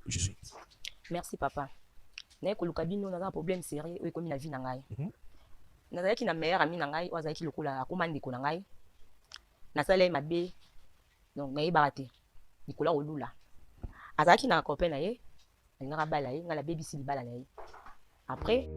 Je suis. Merci papa. Naye koluka bino naza problème sérieux oyo ekomi na vie na ngai. Nazalaki na meilleur ami na ngai oyo azalaki lokola akoma ndeko na ngai. Nasala ye mabe donc nayebaka te likolo kolula. Azalaki na copain na ye alingaka bala ye ngai nabebisi libala na ye. Après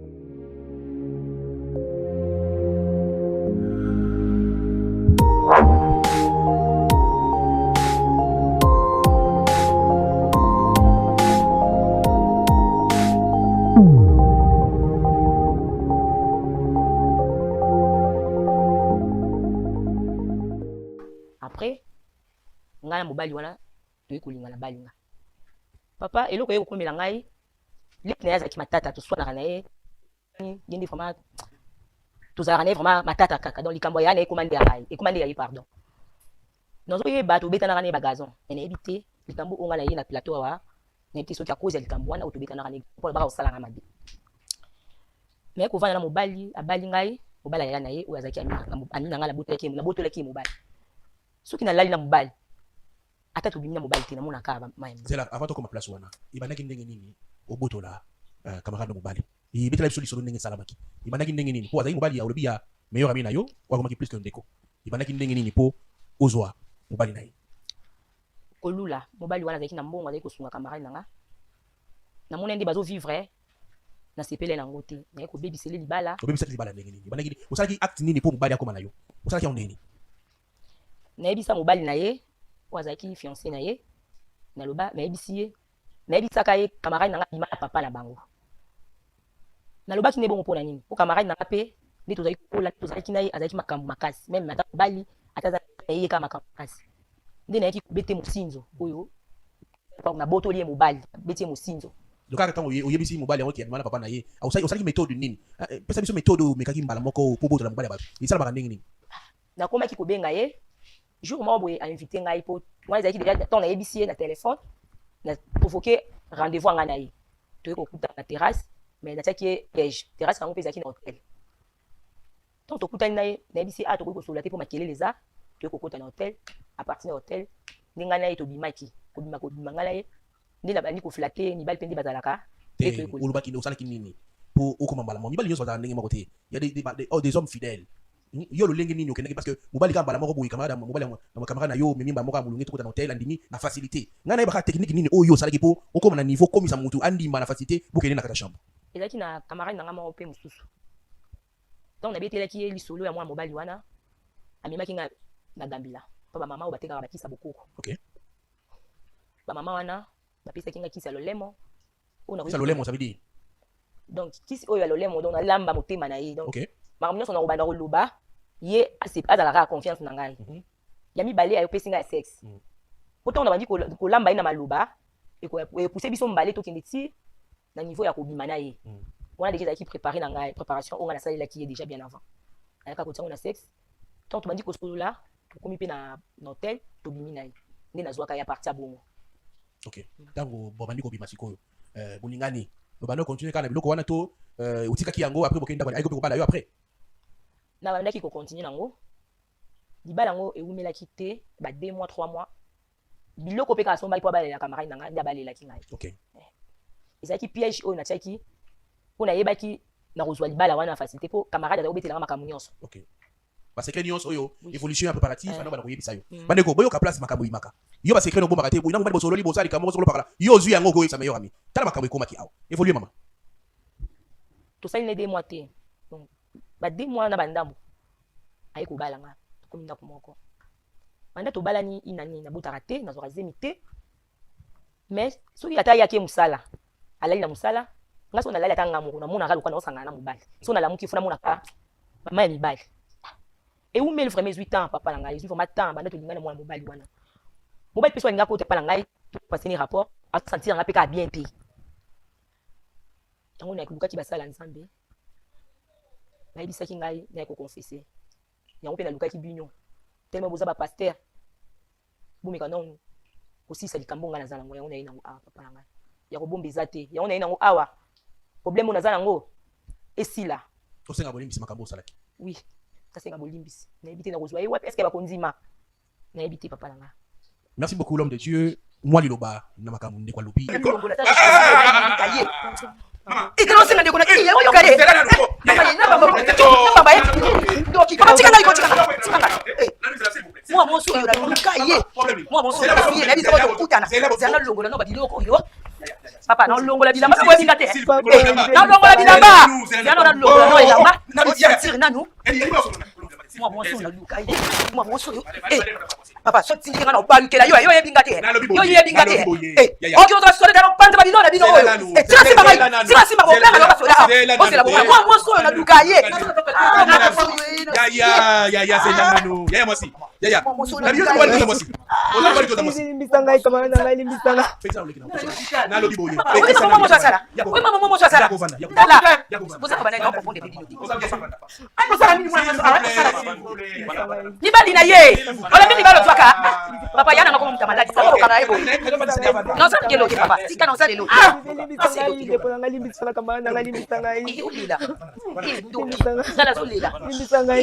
ngai na mobali wana toyi kolingana balinga. Papa eloko ye kokomela ngai leki na ye azalaki matata toswanaka na ye yende vraiment tozalaka na ye vraiment matata kaka donc likambo ya na ye ekomande ya ye pardon. Nazoyeba tobetanaka na ye bagazon me nayebi te likambo oyo ngai na ye na plateau awa nayebi te soki akozi ya likambo wana oyo tobetanaka na ye mpona baka kosalanga mabe. Me kovanda na mobali abali ngai mobali ayaya na ye oyo azalaki ami na ngai nabotolaki ye mobali. Soki nalali na mobali ata tobimi na mobali te namonaka mayembe. Zela avant tokoma place wana ibandaki ndenge nini obotola camarade na mobali ibetela biso lisolo ndenge salamaki ibandaki ndenge nini po azali mobali ya olobi ya meilleur ami na yo wakomaki plus que ndeko ibandaki ndenge nini po ozwa mobali na ye kolula mobali wana azalaki na mbongo azalaki kosunga camarade nanga namona nde bazo vivre na sepele nango te naye kobebisele libala obebisaki libala ndenge nini ibandaki osalaki acte nini po mobali akoma na yo osalaki yango ndenge nayebisa mobali na ye oyo azalaki fiancé na ye naloba nayebisaka ye camarade nanga bima na papa na bango nalobaki nde bongo mpona nini po camarade nanga mpe nde tozalaki na ye azalaki makambo makasi meme ata mobali ata azalaki na ye kaka makambo makasi nde nayaki kobete mosinzo oyo nabotoli ye mobali beti ye mosinzo lokaka ntango oyebisi mobali yango kiyabima na papa na ye osalaki méthode nini pesa biso méthode oyo omekaki mbala moko po botola mobali ya bato esalaka ndenge nini nakomaki kobenga ye jour moko boye ainvité ngai po wana ezalaki déjà ntango nayebisi ye na téléphone na provoqué rendez-vous anga na ye toyei kokuta na terrasse mais natiaki ye piège terrasse yango mpe ezalaki na hôtel ntango tokutani na ye nayebisi ye tokoki kosolola te mpo makelele eza toyei kokota na hôtel à partir na hôtel nde ngai na ye tobimaki kobima ngai na ye nde nabandi koflate mibali mpe nde bazalaka te olobaki osalaki nini po okoma mbala moko mibali nyonso bazala ndenge moko te ya des hommes fidèles yo lolenge nini okendaki parce que mobali kaka mbala moko boye camarade mobali na camarade na yo memi mbala moko ya molunge tokota na hôtel andimi na facilité ngai nayebaka technique nini oyo osalaki po okoma na niveau komisa motu andimba na facilité bokende na kata chambre ezalaki na camarade nanga moko mpe mosusu donc nabetelaki ye lisolo ya mwana mobali wana amemaki ngai na gambila mpo bamama oyo batekaka bakisa bokoko bamama wana bapesaki ngai kisi ya lolemo lolemo ça veut dire donc kisi oyo ya lolemo donc nalamba motema na ye donc makambo nyonso na kobanda koloba ye azalaka ya confiance na ngai ya mibale ayopesi ngai ya sexe po ntango na bandi kolamba ye na maloba ekopuse biso mbale tokende ti na niveau ya kobima na ye wana deja ezalaki préparé na ngai préparation oyo ngai nasalelaki ye déjà bien avant ayaka kotiango na sexe ntango tobandi kosolola tokomi mpe na hôtel tobimi na ye nde nazwaka ye aparti ya bongo ntango bobandi kobima sikoyo bolingani bobandi okontinue kaka na biloko wana to otikaki yango après bokende ndako ayikopi kobala yo après nabandaki kokontinue nango libala yango ewumelaki te ba 2 mois 3 mois biloko mpe kaka sombaki mpo abalela camarade na ngai nde abalelaki ngai ezalaki piège oyo natiaki mpo nayebaki na kozwa libala wana na facilité mpo camarade azali kobetelanga makambo nyonso basekret nyonso oyo évolution ya préparatif ana bana koyebisa yo bandeko boyoka place makambo yimaka yo basekret nobombaka te boyina mobali bosololi bosali likambo moko solo pakala yo ozwi yango okoyebisa meilleur ami tala makambo ekomaki awa évolue mama tosali ne 2 mois te donc ba 2 mois na bandambo aye kobala nga tokomi ndako moko banda tobalani inani nabotaka te nazwaka zemi te mais soki ata ayaki ye mosala alali na mosala nga so nalali ata nga moko namonaka loka naosangana na mobali so nalamuki fo namonaka mama ya mibali ewumeli vraiment ezwi temps papa na ngai ezwi vraiment temps banda tolinga na mwana mobali wana mobali mpe so alingaka kote pa na ngai topaseni rapport asentir nga mpe kaka bien te yango nakolukaki basala nzambe nayebisaki ngai naye koconfesse yango mpe nalukaki bino telema boza bapaster bomeka nanu kosilisa likambo ngai naza nango yango naye nango awa papa na ngai ya kobomba eza te yango naye nango awa problème oyo naza nango esila tosenga bolimbisi makambo osalaki oui tasenga bolimbisi nayebi te na kozwa ye wapi eske bakondima nayebi te papa na ngai merci beaucoup l'homme de Dieu moi liloba na makambo ndeko lobi papa na longola bilamba ko binga te na longola bilamba ya na longola no elamba na sentir nanu moi mon son na luka ye moi mon son papa so tingi ngana obalukela yo ye binga te yo ye binga te o ki otra sole na pante ba bilona bino oyo sima sima ko benga yo sola o se la moi mon son na luka ye ya c'est nanu ya moi si ya na bio ko moi si on a pas de moi si limbisanga kama na ngai limbisanga na lobi boye maman mo sala oui maman mo sala dala vous avez pas comprendre des vidéos ni bali na ye ola mimi balo twaka papa yana ngako mta maladi sasa kana ebo non ça ngelo ke papa tika non ça lelo limbisanga kama na ngai limbisanga ulila dala solila limbisanga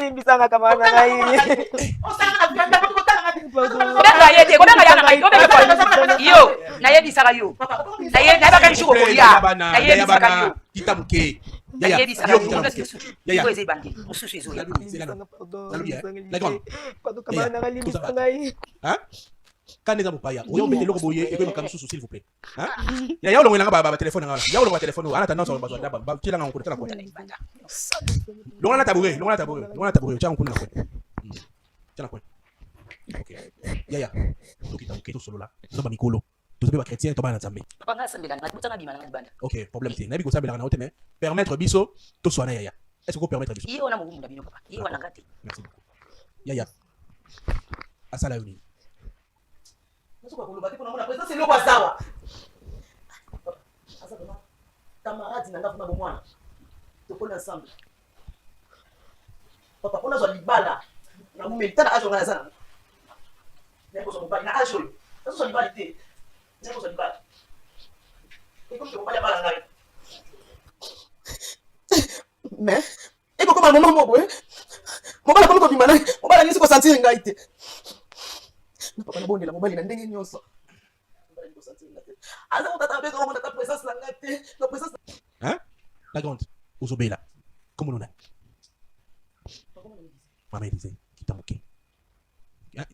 limbisanga kama na ngai yo nayebisaka yo nayebaka lisuko kolia nayebisaka yo kitamuke nayebisaka yo eza ebandi mosusu ezoya quand eza mopaya oyo mbete eloko boye ekwemaka mosusu s'il vous plaît ya olongolanga batelefone nga ya olongola telefone ana tendance bazwa batilanga nkuna tala kota longola na tabouret tia nkuna na kota tia na kota ya tokita moke tosolola toza bamikolo toza mpe bachrétien to bana na nzambe ok problème te nayebi kosambelaka na yo te mais permettre biso toswana yaya est ce que permettre biso merci beaucoup yaya asala yo nini camarade nanga kuna bomwana tokona ensemble papa pona zo libala na mumelita ajo ngana sana neko so mobali na ajo eso so libala te neko so libala eko so mobali bala ngai mais eko koma mama mobo mobala komo ko bimana mobala nisi ko sentir ngai te na papa na bondela mobali na ndenge nyonso hein la grande uzobela comme on a maman disait kitamuke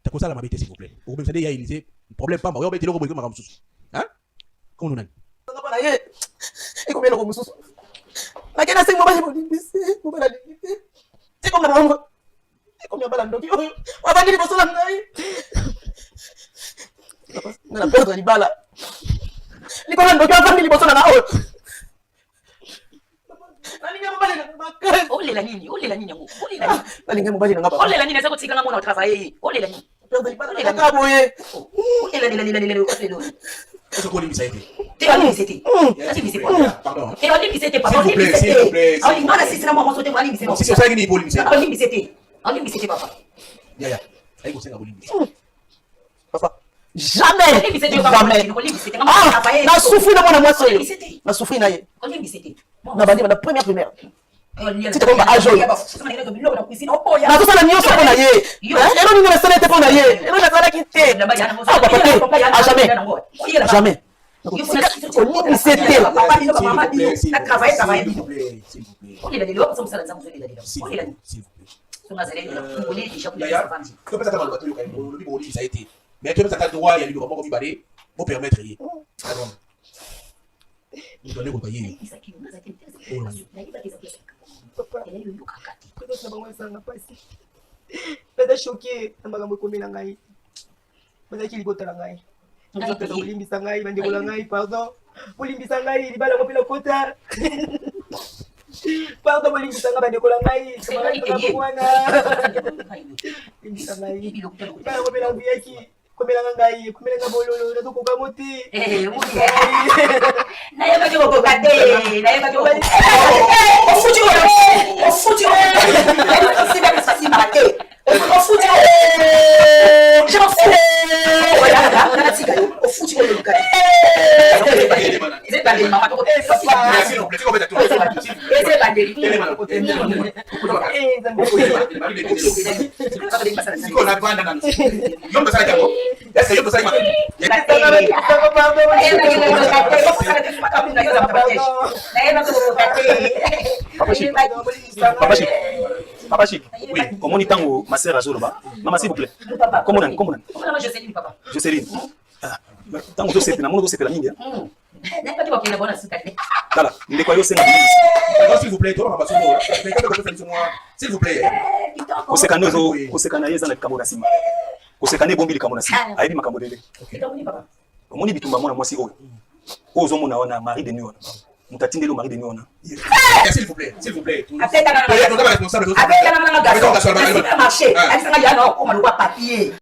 ta ko sala mabete s'il vous plaît au même ça ya Élysée problème pas yo bete loko boyko makam susu hein comme on a ngapa na ye eko melo ko mususu makena sing mobali mo dimbise mobala dimbise eko na mama eko mi abala ndoki oyo wabandi ni bosola ngai na perdre ni bala Nicolas ndoki afandi ni bosola na oyo nalinga mobali na makasi olela nini yango olela nini nalinga mobali na ngapa olela nini eza kotika nga mona travailler olela nini perdre ni bala na boye olela est ce qu'on limite ça été t'es allé c'était pardon t'es allé c'était papa s'il vous plaît ah il m'a assisté na moi sauter allé c'était si c'est ça qui n'est pas limite allé c'était papa ya ay ko senga bolimbi papa jamais na souffrir na mwana mwasi oyo na souffrir na ye na bandi na première primaire tite komba ajo nazosala nyonso mpo na ye elo nini nasala ete mpo na ye elo nazalaki te papa te a jamais olimbise te mais tu as ta droit, il y a du moment comme il pour permettre y nous donner au pays. Papa choqué na makambo ekomela ngai bazalaki libotala ngai olimbisa ngai bandeko ngai pardon olimbisa ngai libala mopela kota pardon olimbisa ngai bandeko ngai wana olimbisa ngai libala mopela mbuyaki komelanga ngai komelanga bololo nazokoka moti nayebaki kokoka te nayebaki ofuti eza ebandeli mama S'il vous plaît, tu peux mettre toi. eza ebandeli Siko na banda na. Yo ndo sala jambo. Est-ce que yo ndo sala jambo? Papa Chic, oui, comment on y tango, ma sœur Azoloba? Maman, s'il vous plaît. Comment on Jocelyne, papa. Jocelyne. Tango, je sais, na mon dos, c'est la ligne. Voilà, il est quoi, c'est S'il vous plaît, toi, papa, s'il vous plaît. Kosekana yeza na kamona sima. Kosekana bombili kamona sima. Aibi makambo dele. Omoni bitumba mona mwasi oyo. Ozo mona wana mari de nuit. Mutatindelo mari de nuit wana. S'il vous plaît, s'il vous plaît. Après, t'as responsable. Avec la maman, marché. Elle s'en a dit, non, on m'a papier.